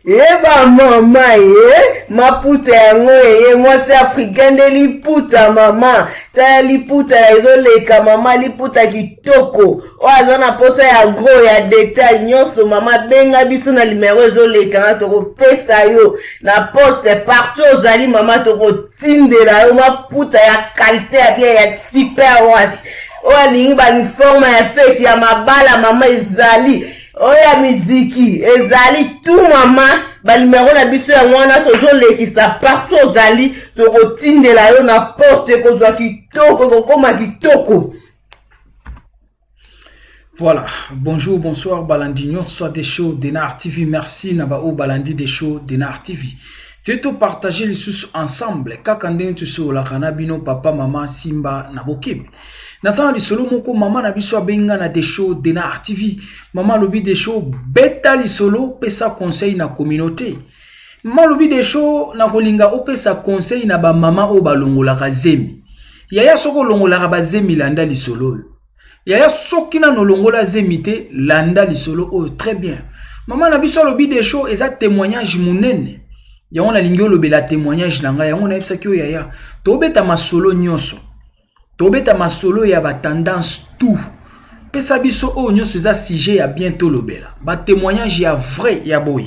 Eba mama maputa yango moi c'est africain de liputa mama ta liputa ezoleka mama liputa kitoko oazana posa ya gros ya detail nyonso mama benga biso na numéro ezoleka na toko pesa yo na poste partout ozali mama toko tindela yo maputa ya qualité ya bien ya super was oalingi ba uniforme ya fête ya mabala mama ezali oya miziki ezali tout mama ba numéro na biso ya mwana tozolekisa partout ozali tokotindela yo na poste kozwa kitoko kokoma kitoko. Voilà, bonjour, bonsoir, Balandinho, soit des shows de Nar TV, merci Nabao Balandi des shows de Nar TV. Tu es tout partagé les sous ensemble, kakande tu so la kanabino papa mama simba nabokib. Nasana li solo moko mama na biso benga na des shows de Nar TV. Mama lobi des shows beta li solo pesa conseil na communauté. Mama lobi des shows na kolinga o pesa conseil na ba mama o balongola ka zemi. Yaya soko longola ka ba zemi landa li solo. Yaya soki na no longola zemi te landa li solo o très bien. Mama na biso lobi des shows eza témoignage munene. Yango na lingi olobela témoignage nanga yango na ebisa kyo yaya. Tobeta masolo nyonso. Tobeta masolo ya ba tendance tout. Pesa biso o nyonso za sujet ya bientôt lobela. Ba témoignage ya vrai ya boy.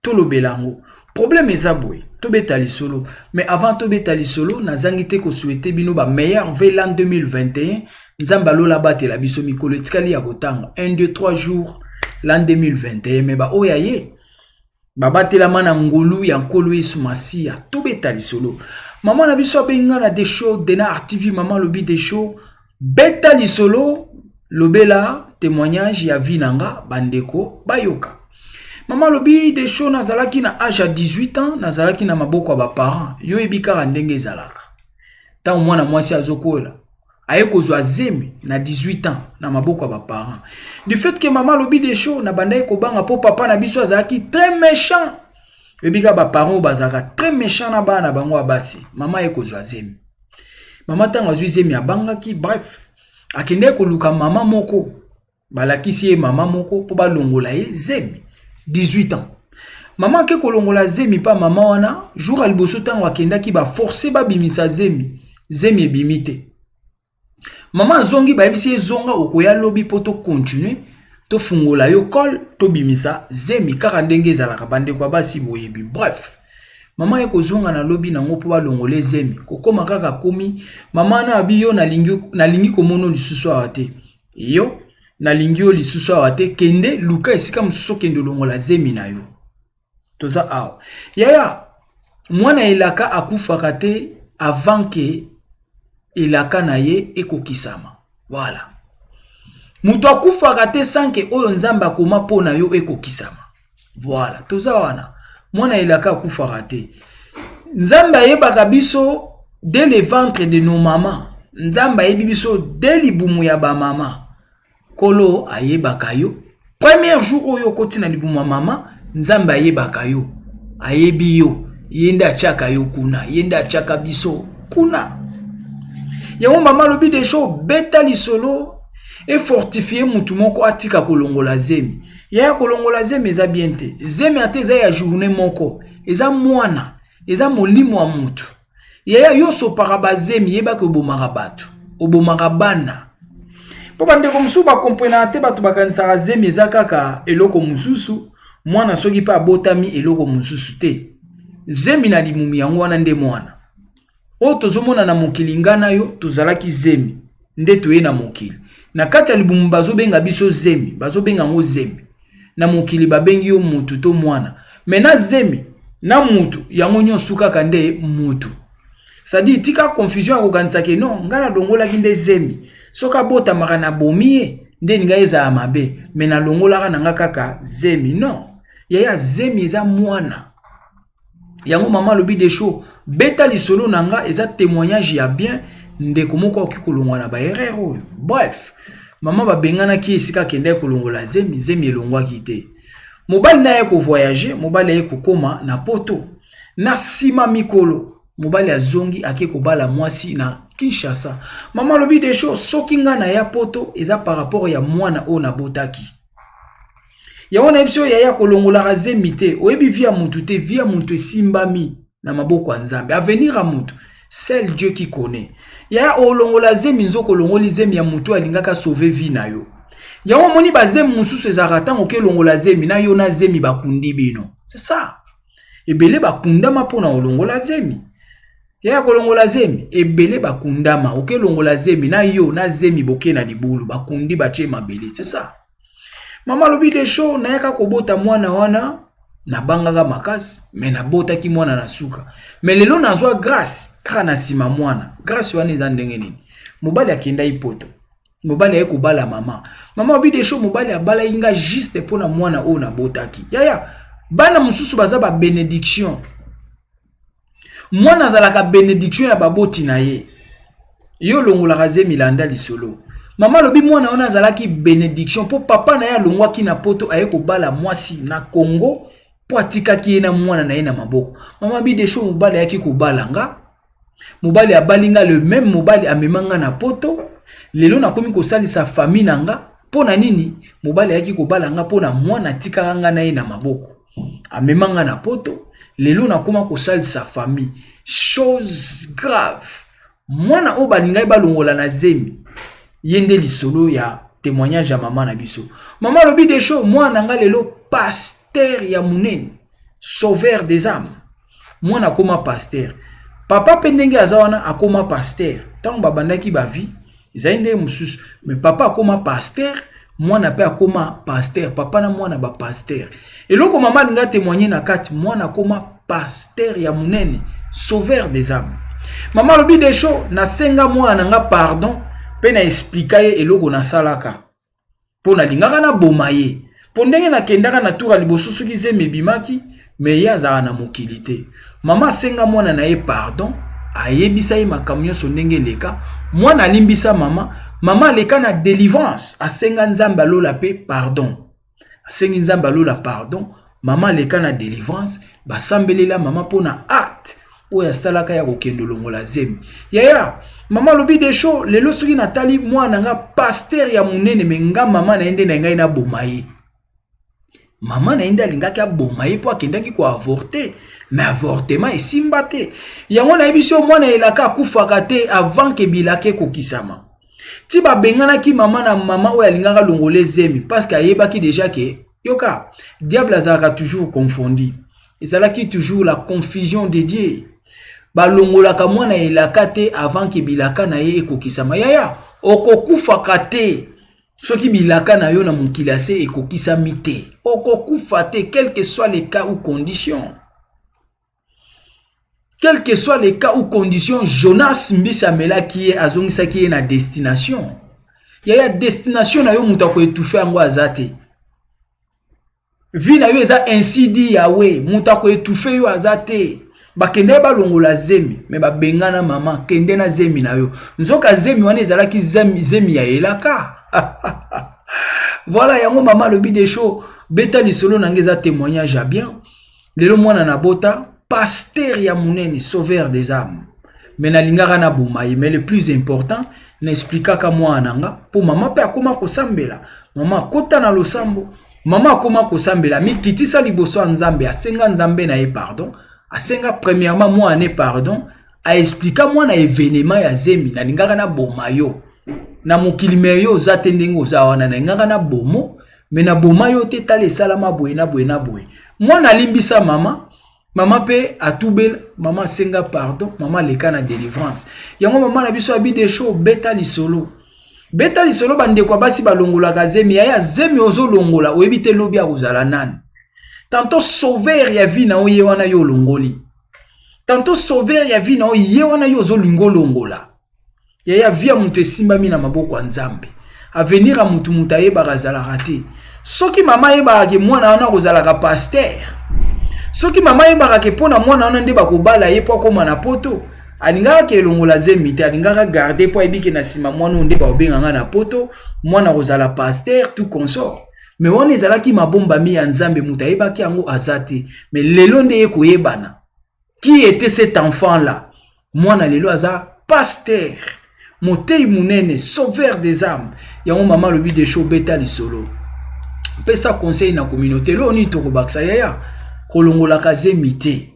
To lobela ngo. Problème eza boy. Tobeta li solo. Mais avant tobeta li solo, na zangite ko souhaiter bino ba meilleur l'an 2021. Nzamba lola batela biso mikolo etikali ya botanga. 1 2 3 jours l'an 2021 mais ba oya ye. Babatela mana ngolu ya nkolo Yesu Masia. Tobeta li solo. Maman na biso benga na des shows de Nar TV maman lobi des shows beta li solo lobela témoignage ya vinanga bandeko bayoka. Maman lobi des shows nazalaki na âge à 18 ans nazalaki na maboko ba parents yo ebika ndenge ezalaka. Ta mwana mwasi azokola aye kozwa zemi na 18 ans na maboko ba parents. Du fait que maman lobi des shows na bandai ko banga po papa na biso azalaki très méchant. Ebika ba parents bazaka très méchant na bana bango abasi. Mama eko zwa zemi. Mama tanga zwi zemi abangaki bref. Akende ko luka mama moko. Balakisi ye mama moko po balongola ye zemi. 18 ans. Mama ke ko longola zemi pa mama wana jour aliboso tanga akendaki ba forcer ba bimisa zemi. Zemi ebimite. Mama zongi ba ebisi zonga okoya lobi poto continuer. To fungola yo kol to bimisa zemi kaka ndenge ezalaka bande kwa basi boyebi bref mama eko zonga na lobi nango po balongole zemi kokoma kaka komi mama na biyo na lingi komono lisusu awate yo na lingi yo lisusu awate kende luka esika mususu kende longola zemi na yo toza awa yaya mwana elaka akufaka te avant que elaka na ye ekokisama voilà. Mutu akufaka te sanke oyo nzamba koma pona yo ekokisama. Voilà, toza wana. Mwana elaka akufaka te. Nzamba yebaka biso dès le ventre de nos mamans. Nzamba yebi biso dès libumu ya ba mama. Kolo ayebaka yo. Premier jour oyo kotina libumu ya mama, nzamba yebaka yo. Ayebi yo. Yenda chaka yo kuna. Yenda chaka biso kuna. Yango mama lobi des shows beta li solo. Et fortifier mutu moko atika kolongola zemi. Ya kolongola zemi eza bien te. Zemi ate eza ya journée moko. Eza mwana. Eza molimo wa mutu. Ya yoso paraba zemi yeba ke obomaka batu. Obomaka bana. Po bandeko mususu ba comprena te batu bakanisaka zemi eza kaka eloko mususu. Mwana soki pa botami eloko mususu te. Zemi na limumi yango wana nde mwana. O tozomona na mokili ngana yo tozalaki zemi. Nde toye na mokili. Na kati ya libumu bazobenga biso zemi, bazobenga ngo zemi. Na mokili babengi yo mutu to mwana. Mena zemi, na mutu, yango nyonso kaka nde mutu. Sadi tika confusion akokanisa ke non, ngana dongola kinde zemi. Soka bota maka na bomie, nde ninga eza mabe me na longola nanga kaka zemi non yaya zemi eza mwana yango mama lobi des shows beta lisolo nanga eza témoignage ya bien ndeko moko okikolongwa na ba erreur oyo bref mama babengana ki esika kende kolongola zemi elongwaki te mobali na ye ko voyager mobali ye kokoma na poto na sima mikolo mobali azongi ake kobala mwasi na Kinshasa mama lobi des shows soki nga na ya poto eza par rapport ya mwana o na botaki ya wana ebiso ya kolongola zemi te oyebi via mutu te via mutu simbami na maboko ya Nzambe avenir a mutu seul Dieu qui connaît ya olongola zemi nzoko longoli zemi ya mutu alingaka sauver vie na yo ya moni ba zemi mususu ezaka tango ke longola zemi na yo na zemi bakundi bino c'est ça ebele bakundama pona olongola zemi ya kolongola zemi ebele bakundama oke longola zemi na yo na zemi boke na libulu bakundi bache mabele c'est ça mama lobi des shows na yaka kobota mwana wana na bangaka makasi me na bota ki mwana na suka me lelo nazwa grâce kaka na sima mwana grâce wana eza ndenge nini mobali akenda ipoto mobali aye kobala mama lobi des shows mobali abala inga juste pona mwana o na botaki yaya bana mususu baza ba bénédiction mwana azalaka bénédiction ya baboti na ye yo longola zemi landa lisolo mama lobi mwana wana azalaki bénédiction po papa na ya longwaki na poto aye kobala mwasi na Congo po atikaki ye na mwana na ye na maboko mama bi des shows mobali yaki kobala nga mobali abalinga le même mobali amemanga na poto lelo nakomi kosalisa famille nanga po na nini mobali yaki kobala nga po na mwana tikaka nga na ye na maboko amemanga na poto lelo nakoma kosalisa famille chose grave mwana o balinga balongola na zemi yende lisolo ya témoignage ya mama na biso mama lobi des shows mwana nga lelo pasteur ya munene sauveur des âmes mwana koma pasteur papa pendenge azawana akoma pasteur tango babandaki ba vie zainde mususu mais papa akoma pasteur mwana pe akoma pasteur papa na mwana ba pasteur eloko mama linga témoigner na kati mwana koma pasteur ya munene sauveur des âmes mama lobi des shows na senga mwana nga pardon pe na expliquer eloko na salaka po na lingaka na bomaye po ndenge na kendaka na tour liboso soki zemi bimaki me ya za na mokilité mama senga mwana na ye pardon ayebisa ye makambo nyonso ndenge leka mwana limbisa mama leka na délivrance asenga Nzambe alola pe pardon asengi Nzambe alola pardon mama leka na délivrance basambelela mama pona acte oya salaka ya kokendo longola zemi yaya mama lobi des shows lelo soki natali mwana nga pasteur ya munene menga mama na ende na ngai na bomaye mama na ende alingaki abomaye po akendaki ko avorter mais avortement esimba te yango na yebiso mwana elaka akufaka te avant ke bilake kokisama ti babenganaki mama na mama oyo alingaka longola zemi parce que ayebaki déjà ke yoka diable azalaka toujours confondu ezalaki toujours la confusion de Dieu balongolaka mwana elaka te avant ke bilaka na ye ekokisama yaya okokufaka te soki bilaka na yo na mokili ase ekokisami te okokufa te quel que soit les cas ou conditions quel que soit les cas ou conditions Jonas mbisa melaki ye azongisaki ye na destination yaya destination na yo muta ko etufe yango azate vie na yo eza ainsi dit Yahweh muta ko etufe yo azate bakende balongola zemi me babengana mama kende na zemi na yo nzoka zemi wana ezalaki zemi ya elaka voilà yango mama lobi des shows beta lisolo nangeza témoignage ya bien lelo mwana na bota pasteur ya munene sauveur des âmes mais na lingaka na bomaye mais le plus important n'expliquaka mwana nga po mama pe akoma kosambela mama kota na losambo mama akoma kosambela mikitisa liboso ya Nzambe asenga Nzambe na ye pardon asenga premièrement moi ane pardon a expliquer moi na événement ya zemi na lingaka na bomayo na mokili meyo zate ndenge ozawana na ngaka na bomo mais na bomayo te tale salama boye na boye moi na limbisa mama pe atubela mama senga pardon mama leka na délivrance yango mama na biso abi des shows beta lisolo bande kwa basi balongola ka zemi ya zemi ozo longola oyebite lobi ya kozala nani tantôt sauveur ya vie na oye wana yo longoli tantôt sauveur ya vie na oye wana yo zo lingolongola ya via mutu esimbami na maboko ya Nzambe avenir a mutu muta yeba razala te. Soki mama yeba ke mwana wana kozala ka pasteur. Soki mama yeba ke pona mwana wana nde bakobala ye po koma na poto. Alingaka ke longola zemi te, alingaka garder po ebiki na sima mwana nde ba obenganga na poto, mwana kozala pasteur tout consort. Mais wana ezalaki mabomba mi ya Nzambe muta yeba ki yango azate. Mais lelo nde ye koyebana. Qui était cet enfant là? Mwana lelo aza pasteur. Motei munene, sauveur des âmes. Yango mama lobi de show beta lisolo. Pesa conseil na communauté lo ni tokobaksa yaya. Kolongola kazemi te.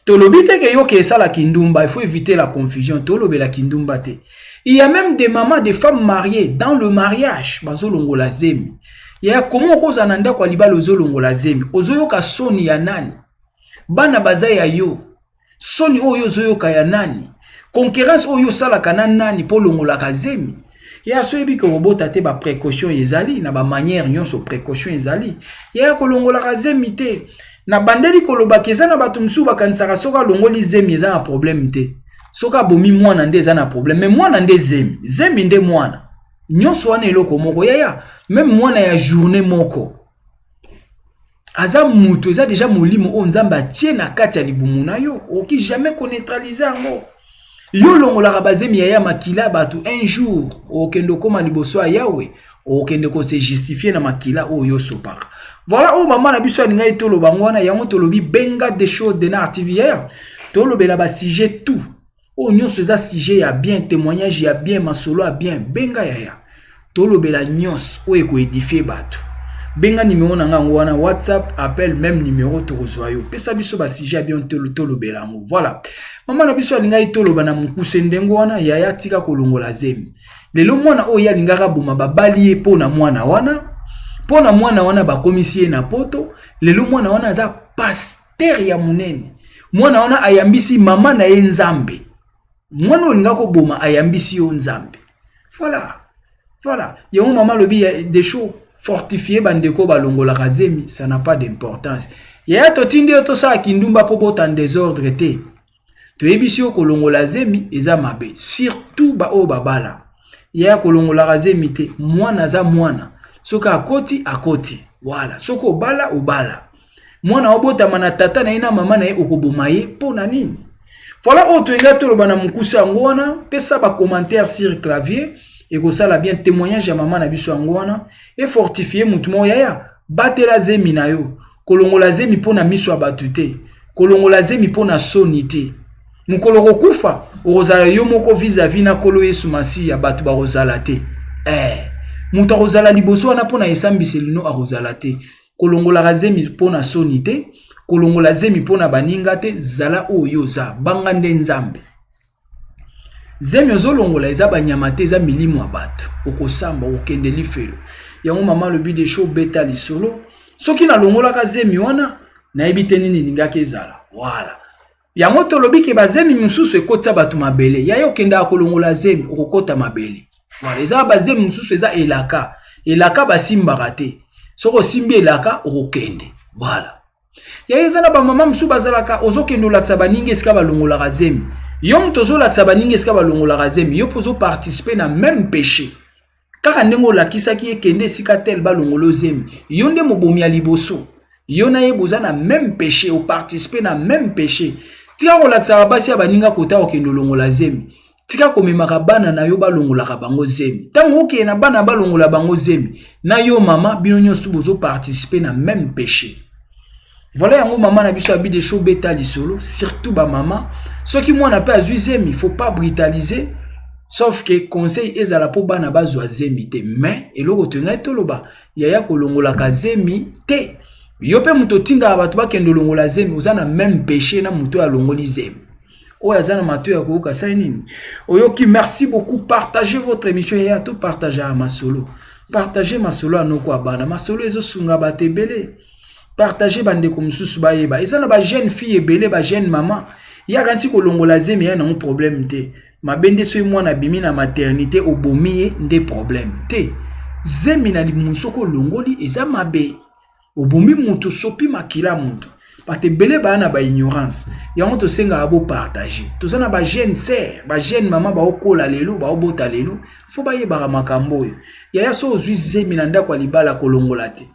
Tolobi te ke yo ke sala kindumba, il faut éviter la confusion. Tolobe la kindumba te. Il y a même des mamans, des femmes mariées dans le mariage. Bazo longola zemi. Yaya comment koza nanda kwa libala ozo longola zemi. Ozo yoka soni ya nani? Bana baza ya yo. Soni oyo ozo yoka ya nani? Concurrence oyo sala kana nani po longola kazemi. Ya so ebi ko robota te ba précaution ezali na ba manière nyonso précaution ezali. Ya ko longola kazemi te. Na bandeli ko loba keza na batu msu bakanisaka soka longoli zemi eza na problème te. Soka bomi mwana nde eza na problème. Mais mwana nde zemi. Zemi nde mwana. Nyonso wana eloko moko ya même mwana ya journée moko. Aza mutu eza déjà molimo o Nzambe atie na kati ya libumu na yo. Oki jamais ko neutraliser ngo. Yo longola kabazemi ya makila batu un jour okendo koma liboso ya Yahweh okende ko se justifier na makila o yo sopaka. Voilà o mama na biso alinga itolo bangwana yango tolobi benga des choses de na TV hier. Tolobela ba sujet tout. O nyonso eza sujet ya bien, témoignage ya bien, masolo ya bien, benga ya. Tolobela nyonso o eko édifier batu. Benga numéro na ngango wana WhatsApp, appel même numéro tokozwa yo. Pesa biso ba sujet ya bien tolobela ngo. Voilà. Mama na biso alinga itoloba na mukuse ndengo wana yaya tika kolongola zemi. Lelo mwana o ya lingaka boma babali po na mwana wana. Po na mwana wana bakomisie na poto. Lelo mwana wana aza pasteur ya munene. Mwana wana ayambisi mama na ye Nzambe. Mwana olinga ko boma ayambisi yo Nzambe. Voilà. Voilà. Yongo mama lobi des choses fortifiées bandeko balongola kazemi, ça n'a pas d'importance. Yaya totindi yo to sa kindumba po bota en désordre te. To ebisio kolongola zemi eza mabe, surtout ba o babala. Yaya kolongola zemi te, mwana za mwana. Soka akoti. Voilà, soko bala obala. Mwana obota mana tata na ina mama na ye okoboma ye pona nini? Voilà autre nga toloba na mukusa ngwana, pesa ba commentaire sur clavier et ko sala bien témoignage ya mama na biso ngwana et fortifier mutumo yaya batela zemi na yo. Kolongola zemi pona miso abatute. Kolongola zemi pona sonité. Mukolo kokufa ozala yo moko vis-à-vis na kolo Yesu Masiya batu ba ozala te. Muta ozala liboso wana pona esambiselino a ozala te. Kolongola zemi pona sonité, kolongola zemi pona baninga te zala oyo za banga nde Nzambe. Zemi ozolongola eza banyama te eza milimo ya batu. Okosamba okende lifelo. Yango mama lobi de show beta lisolo. Soki na longola ka zemi wana na ebite nini ningaka ezala. Voilà. Yango tolobi ke bazemi mususu ekotsa batu mabele. Ya yo kenda kolongola zemi okokota mabele. Voilà, eza bazemi mususu eza elaka. Elaka basimbaka te. Soko simbi elaka okokende. Voilà. Ya eza na ba mama mususu bazalaka ozokendo laksa baninga esika balongola zemi. Yo mtozo laksa baninga esika balongola zemi, yo pozo participer na même péché. Kaka ndengo lakisa ki ekende esika tel balongolo zemi. Yo nde mobomi ya liboso. Yo na yeboza na même péché, ou participer na même péché. Tika kolakisa basi ya baninga kota okendo longola zemi. Tika komemaka bana na yo balongola bango zemi. Tango oke na bana balongola bango zemi. Na yo mama bino nyonso bozo participer na même péché. Voilà yango mama na biso abi de show beta lisolo, surtout ba mama. Ceux qui mwana pe azui zemi, il faut pas brutaliser. Sauf que conseil ezala po bana bazwa zemi te. Mais eloko tenga toloba, yaya kolongola ka zemi te. Yo pe muto tinda batu bakendo longola zemi, ozana même péché na muto ya longoli zemi. Oya zana mato ya koka sa nini. Oyoki merci beaucoup, partagez votre émission yaya to partager ma solo. Partagez ma solo anoko abana, ma solo ezo sunga batebele. Partagez bande comme mususu bayeba. Ezana ba jeune fille ebele ba jeune maman. Ya kansi kolongola zemi ya na un problème te. Ma bende so mwana bimi na maternité obomiye nde problème te. Zemi na limusoko longoli eza mabe. Obomi mutu sopi makila mutu. Parce que belé ba na ba ignorance. Ya on to senga abo partager. To sana ba jeune sœur, ba jeune maman ba okola lelo, ba obota lelo. Faut ba yeba makambo yo. Ya so ozwi zemi na ndako libala kolongola te.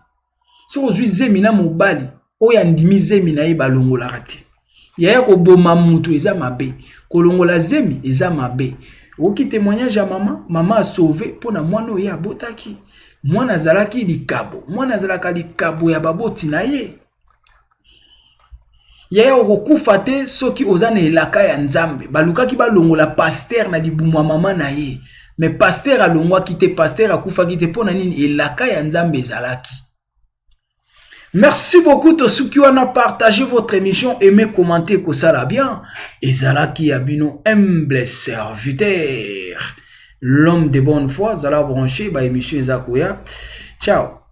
So ozwi zemi na mobali, oya ndimi zemi na ye balongola te. Ya ko boma mutu eza mabe. Kolongola zemi eza mabe. Oki témoignage à maman a sauvé pour na mwana ya botaki. Mwana zalaki likabo, mwana zalaka likabo ya baboti na ye. Yaya okokufa te soki ozana elaka ya nzambe. Balukaki balongola pasteur na libumu mama na ye. Mais pasteur alongwaki te, pasteur akufaki te pona nini elaka ya nzambe zalaki. Merci beaucoup to suki wana partagez votre émission, aimez, commentez que ça la bien. Et zalaki abino humble serviteur. L'homme de bonne foi, zala branché ba émission Zakoya. Ciao.